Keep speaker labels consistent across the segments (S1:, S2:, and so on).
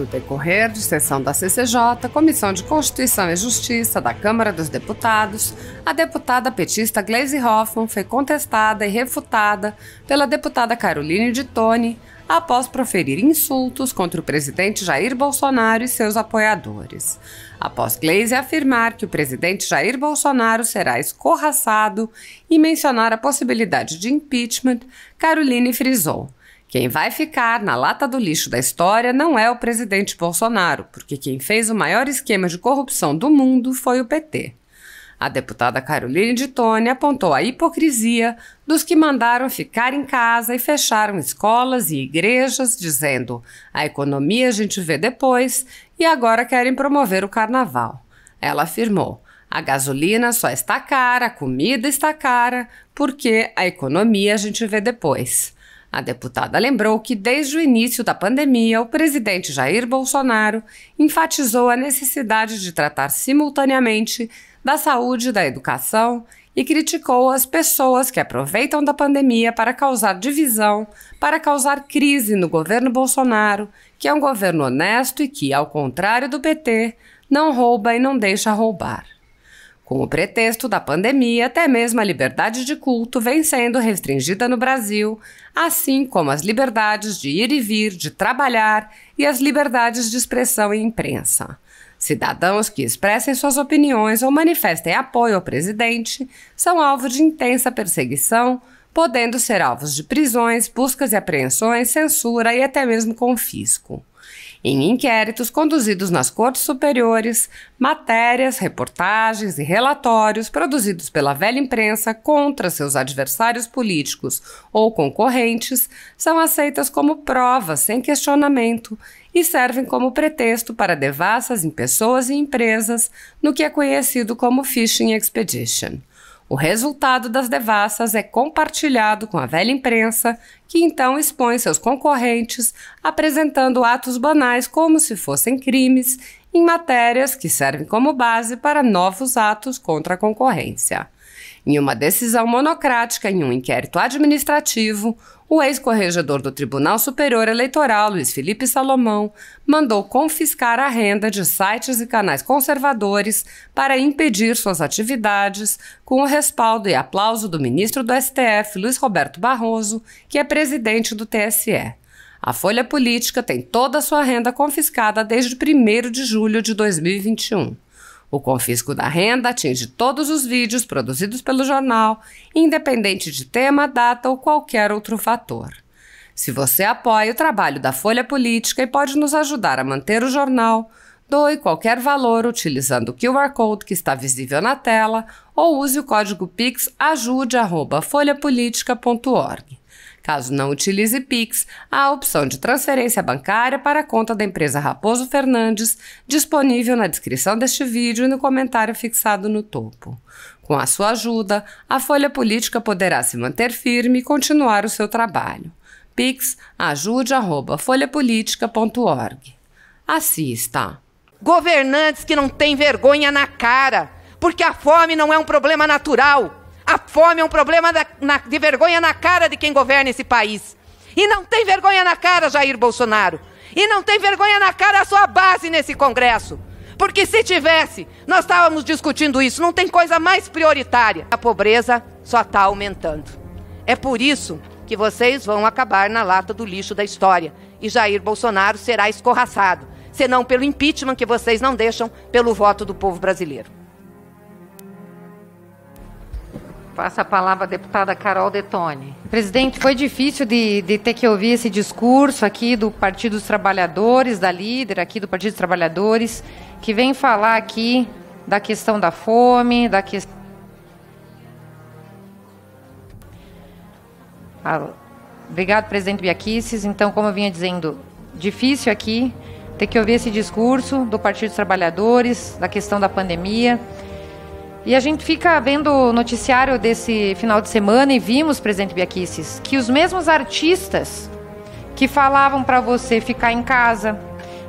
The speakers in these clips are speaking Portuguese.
S1: No decorrer de sessão da CCJ, Comissão de Constituição e Justiça da Câmara dos Deputados, a deputada petista Gleisi Hoffmann foi contestada e refutada pela deputada Caroline de Toni após proferir insultos contra o presidente Jair Bolsonaro e seus apoiadores. Após Gleisi afirmar que o presidente Jair Bolsonaro será escorraçado e mencionar a possibilidade de impeachment, Caroline frisou: quem vai ficar na lata do lixo da história não é o presidente Bolsonaro, porque quem fez o maior esquema de corrupção do mundo foi o PT. A deputada Caroline de Toni apontou a hipocrisia dos que mandaram ficar em casa e fecharam escolas e igrejas, dizendo: a economia a gente vê depois, e agora querem promover o carnaval. Ela afirmou: a gasolina só está cara, a comida está cara, porque a economia a gente vê depois. A deputada lembrou que, desde o início da pandemia, o presidente Jair Bolsonaro enfatizou a necessidade de tratar simultaneamente da saúde e da educação e criticou as pessoas que aproveitam da pandemia para causar divisão, para causar crise no governo Bolsonaro, que é um governo honesto e que, ao contrário do PT, não rouba e não deixa roubar. Com o pretexto da pandemia, até mesmo a liberdade de culto vem sendo restringida no Brasil, assim como as liberdades de ir e vir, de trabalhar e as liberdades de expressão e imprensa. Cidadãos que expressem suas opiniões ou manifestem apoio ao presidente são alvo de intensa perseguição, podendo ser alvos de prisões, buscas e apreensões, censura e até mesmo confisco. Em inquéritos conduzidos nas cortes superiores, matérias, reportagens e relatórios produzidos pela velha imprensa contra seus adversários políticos ou concorrentes são aceitas como provas sem questionamento e servem como pretexto para devassas em pessoas e empresas no que é conhecido como Fishing Expedition. O resultado das devassas é compartilhado com a velha imprensa, que então expõe seus concorrentes, apresentando atos banais como se fossem crimes, em matérias que servem como base para novos atos contra a concorrência. Em uma decisão monocrática em um inquérito administrativo, o ex-corregedor do Tribunal Superior Eleitoral, Luiz Felipe Salomão, mandou confiscar a renda de sites e canais conservadores para impedir suas atividades, com o respaldo e aplauso do ministro do STF, Luiz Roberto Barroso, que é presidente do TSE. A Folha Política tem toda a sua renda confiscada desde 1º de julho de 2021. O confisco da renda atinge todos os vídeos produzidos pelo jornal, independente de tema, data ou qualquer outro fator. Se você apoia o trabalho da Folha Política e pode nos ajudar a manter o jornal, doe qualquer valor utilizando o QR Code que está visível na tela ou use o código Pix ajude@folhapolitica.org. Caso não utilize Pix, há a opção de transferência bancária para a conta da empresa Raposo Fernandes, disponível na descrição deste vídeo e no comentário fixado no topo. Com a sua ajuda, a Folha Política poderá se manter firme e continuar o seu trabalho. Pix ajude@folhapolitica.org. Assista.
S2: Governantes que não têm vergonha na cara, porque a fome não é um problema natural. A fome é um problema de vergonha na cara de quem governa esse país. E não tem vergonha na cara, Jair Bolsonaro. E não tem vergonha na cara a sua base nesse Congresso. Porque se tivesse, nós estávamos discutindo isso. Não tem coisa mais prioritária. A pobreza só está aumentando. É por isso que vocês vão acabar na lata do lixo da história. E Jair Bolsonaro será escorraçado. Senão pelo impeachment que vocês não deixam, pelo voto do povo brasileiro.
S3: Passa a palavra à deputada Carol de Toni. Presidente, foi difícil de ter que ouvir esse discurso aqui do Partido dos Trabalhadores, da líder aqui do Partido dos Trabalhadores, que vem falar aqui da questão da fome, da questão... Obrigado, presidente Biaquices. Então, como eu vinha dizendo, difícil aqui ter que ouvir esse discurso do Partido dos Trabalhadores, da questão da pandemia. E a gente fica vendo o noticiário desse final de semana e vimos, presidente Biaquices, que os mesmos artistas que falavam para você ficar em casa,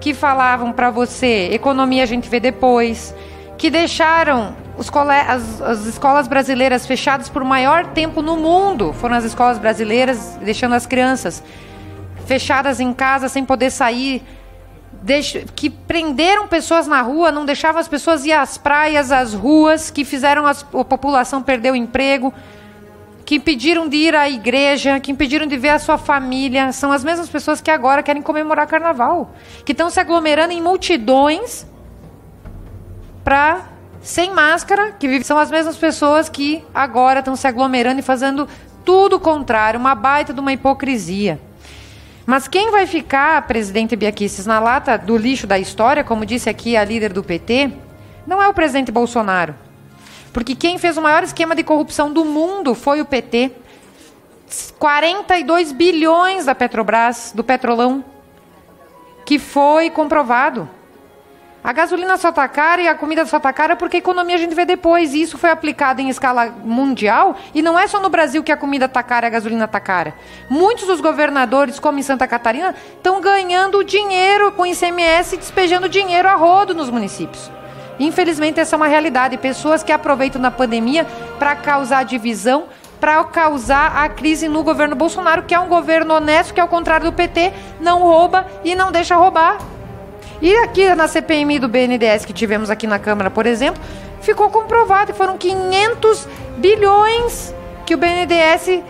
S3: que falavam para você economia a gente vê depois, que deixaram as escolas brasileiras fechadas por maior tempo no mundo, foram as escolas brasileiras deixando as crianças fechadas em casa sem poder sair que prenderam pessoas na rua, não deixavam as pessoas ir às praias, às ruas, que fizeram a população perder o emprego, que impediram de ir à igreja, que impediram de ver a sua família. São as mesmas pessoas que agora querem comemorar carnaval, que estão se aglomerando em multidões sem máscara, são as mesmas pessoas que agora estão se aglomerando e fazendo tudo o contrário, uma baita de uma hipocrisia. Mas quem vai ficar, presidente Bia Kicis, na lata do lixo da história, como disse aqui a líder do PT, não é o presidente Bolsonaro. Porque quem fez o maior esquema de corrupção do mundo foi o PT. 42 bilhões da Petrobras, do Petrolão, que foi comprovado. A gasolina só está cara e a comida só está cara porque a economia a gente vê depois. E isso foi aplicado em escala mundial. E não é só no Brasil que a comida está cara e a gasolina está cara. Muitos dos governadores, como em Santa Catarina, estão ganhando dinheiro com ICMS e despejando dinheiro a rodo nos municípios. Infelizmente, essa é uma realidade. Pessoas que aproveitam na pandemia para causar divisão, para causar a crise no governo Bolsonaro, que é um governo honesto, que ao contrário do PT, não rouba e não deixa roubar. E aqui na CPMI do BNDES que tivemos aqui na Câmara, por exemplo, ficou comprovado que foram 500 bilhões que o BNDES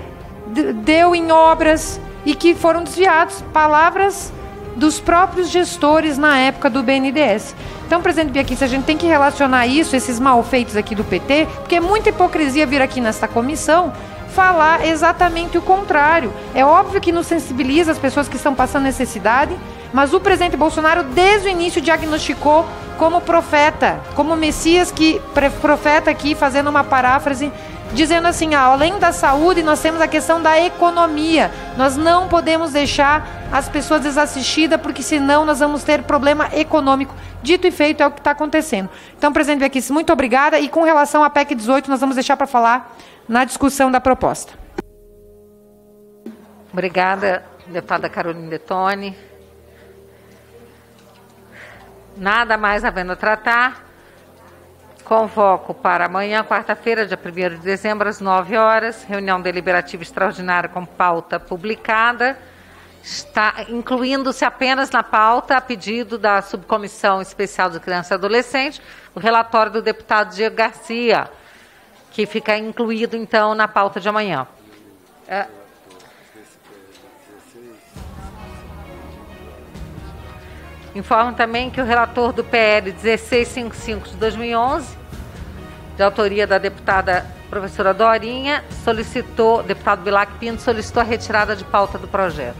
S3: deu em obras e que foram desviados. Palavras dos próprios gestores na época do BNDES. Então, presidente Bia Kicis, a gente tem que relacionar isso, esses malfeitos aqui do PT, porque é muita hipocrisia vir aqui nesta comissão falar exatamente o contrário. É óbvio que nos sensibiliza as pessoas que estão passando necessidade, mas o presidente Bolsonaro, desde o início, diagnosticou como profeta, como Messias, que profeta aqui, fazendo uma paráfrase, dizendo assim, além da saúde, nós temos a questão da economia. Nós não podemos deixar as pessoas desassistidas, porque senão nós vamos ter problema econômico. Dito e feito, é o que está acontecendo. Então, presidente Bia Kicis, muito obrigada. E com relação à PEC 18, nós vamos deixar para falar na discussão da proposta.
S4: Obrigada, deputada Carolina Detoni. Nada mais havendo a tratar, convoco para amanhã, quarta-feira, dia 1º de dezembro, às 9 horas, reunião deliberativa extraordinária com pauta publicada, está incluindo-se apenas na pauta, a pedido da Subcomissão Especial de Criança e Adolescente, o relatório do deputado Diego Garcia, que fica incluído, então, na pauta de amanhã. Informo também que o relator do PL 1655 de 2011, de autoria da deputada professora Dorinha, deputado Bilac Pinto, solicitou a retirada de pauta do projeto.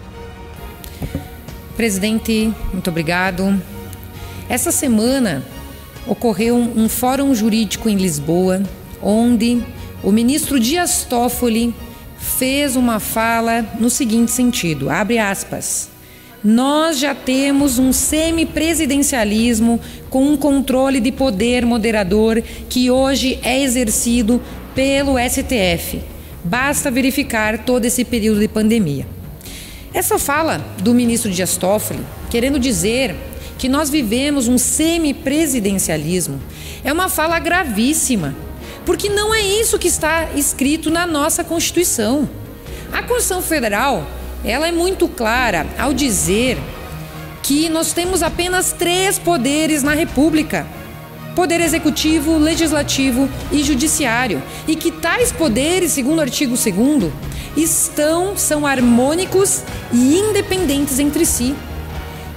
S5: Presidente, muito obrigado. Essa semana ocorreu um fórum jurídico em Lisboa, onde o ministro Dias Toffoli fez uma fala no seguinte sentido, abre aspas, nós já temos um semipresidencialismo com um controle de poder moderador que hoje é exercido pelo STF. Basta verificar todo esse período de pandemia. Essa fala do ministro Dias Toffoli, querendo dizer que nós vivemos um semipresidencialismo, é uma fala gravíssima, porque não é isso que está escrito na nossa Constituição. A Constituição Federal, ela é muito clara ao dizer que nós temos apenas 3 poderes na República: poder executivo, legislativo e judiciário, e que tais poderes, segundo o artigo 2º, são harmônicos e independentes entre si.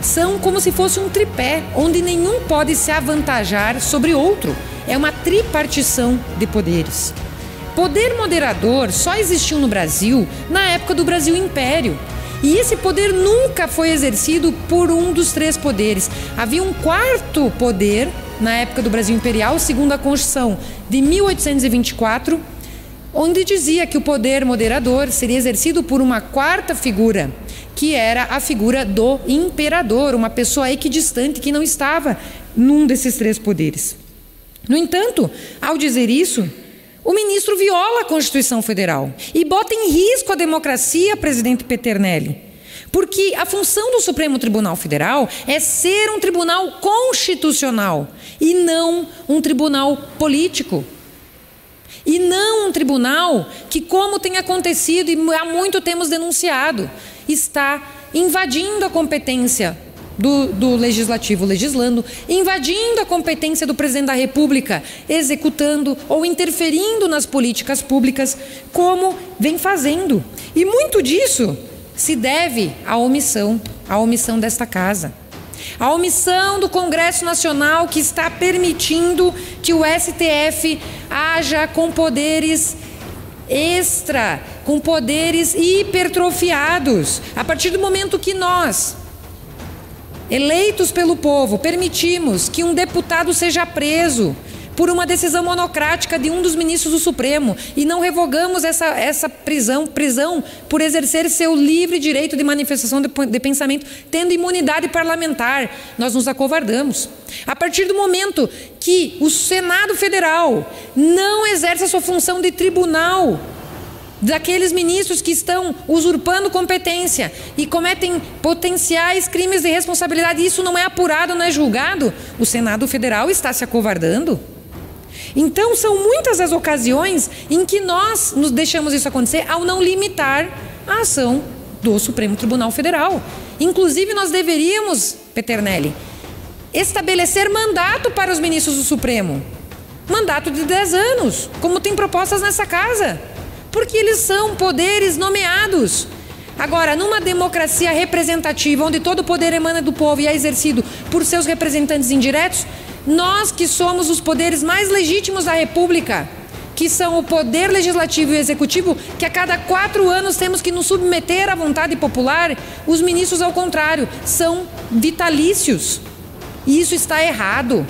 S5: São como se fosse um tripé, onde nenhum pode se avantajar sobre outro. É uma tripartição de poderes. Poder moderador só existiu no Brasil na época do Brasil Império. E esse poder nunca foi exercido por um dos 3 poderes. Havia um 4º poder na época do Brasil Imperial, segundo a Constituição de 1824, onde dizia que o poder moderador seria exercido por uma 4ª figura, que era a figura do imperador, uma pessoa equidistante que não estava num desses 3 poderes. No entanto, ao dizer isso, o ministro viola a Constituição Federal e bota em risco a democracia, presidente Peternelli, porque a função do Supremo Tribunal Federal é ser um tribunal constitucional e não um tribunal político. E não um tribunal que, como tem acontecido e há muito temos denunciado, está invadindo a competência do Legislativo legislando, invadindo a competência do Presidente da República, executando ou interferindo nas políticas públicas, como vem fazendo. E muito disso se deve à omissão desta Casa. A omissão do Congresso Nacional, que está permitindo que o STF haja com poderes extra, com poderes hipertrofiados. A partir do momento que nós, eleitos pelo povo, permitimos que um deputado seja preso por uma decisão monocrática de um dos ministros do Supremo e não revogamos essa prisão por exercer seu livre direito de manifestação de pensamento, tendo imunidade parlamentar, nós nos acovardamos. A partir do momento que o Senado Federal não exerce a sua função de tribunal daqueles ministros que estão usurpando competência e cometem potenciais crimes de responsabilidade, e isso não é apurado, não é julgado, o Senado Federal está se acovardando. Então, são muitas as ocasiões em que nós nos deixamos isso acontecer ao não limitar a ação do Supremo Tribunal Federal. Inclusive, nós deveríamos, Peternelli, estabelecer mandato para os ministros do Supremo. Mandato de 10 anos, como tem propostas nessa Casa. Porque eles são poderes nomeados. Agora, numa democracia representativa, onde todo o poder emana do povo e é exercido por seus representantes indiretos, nós que somos os poderes mais legítimos da República, que são o poder legislativo e executivo, que a cada 4 anos temos que nos submeter à vontade popular, os ministros, ao contrário, são vitalícios. E isso está errado.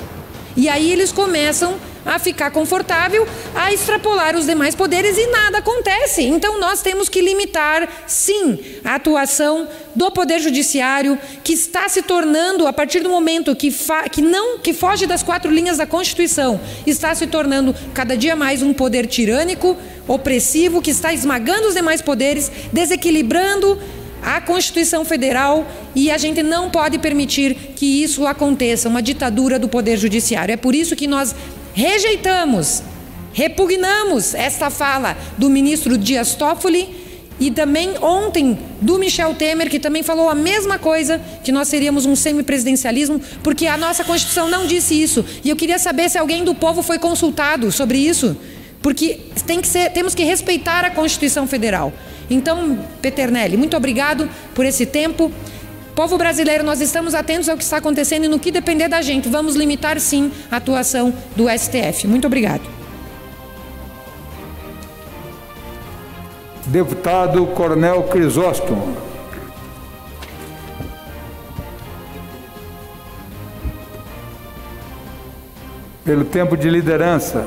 S5: E aí eles começam a ficar confortável, a extrapolar os demais poderes e nada acontece. Então nós temos que limitar, sim, a atuação do Poder Judiciário, que está se tornando, a partir do momento que foge das 4 linhas da Constituição, está se tornando cada dia mais um poder tirânico, opressivo, que está esmagando os demais poderes, desequilibrando a Constituição Federal, e a gente não pode permitir que isso aconteça, uma ditadura do Poder Judiciário. É por isso que nós rejeitamos, repugnamos esta fala do ministro Dias Toffoli e também ontem do Michel Temer, que também falou a mesma coisa, que nós seríamos um semipresidencialismo, porque a nossa Constituição não disse isso. E eu queria saber se alguém do povo foi consultado sobre isso, porque temos que respeitar a Constituição Federal. Então, Peternelli, muito obrigado por esse tempo. Povo brasileiro, nós estamos atentos ao que está acontecendo e no que depender da gente, vamos limitar sim a atuação do STF. Muito obrigado.
S6: Deputado Coronel Crisóstomo. Pelo tempo de liderança.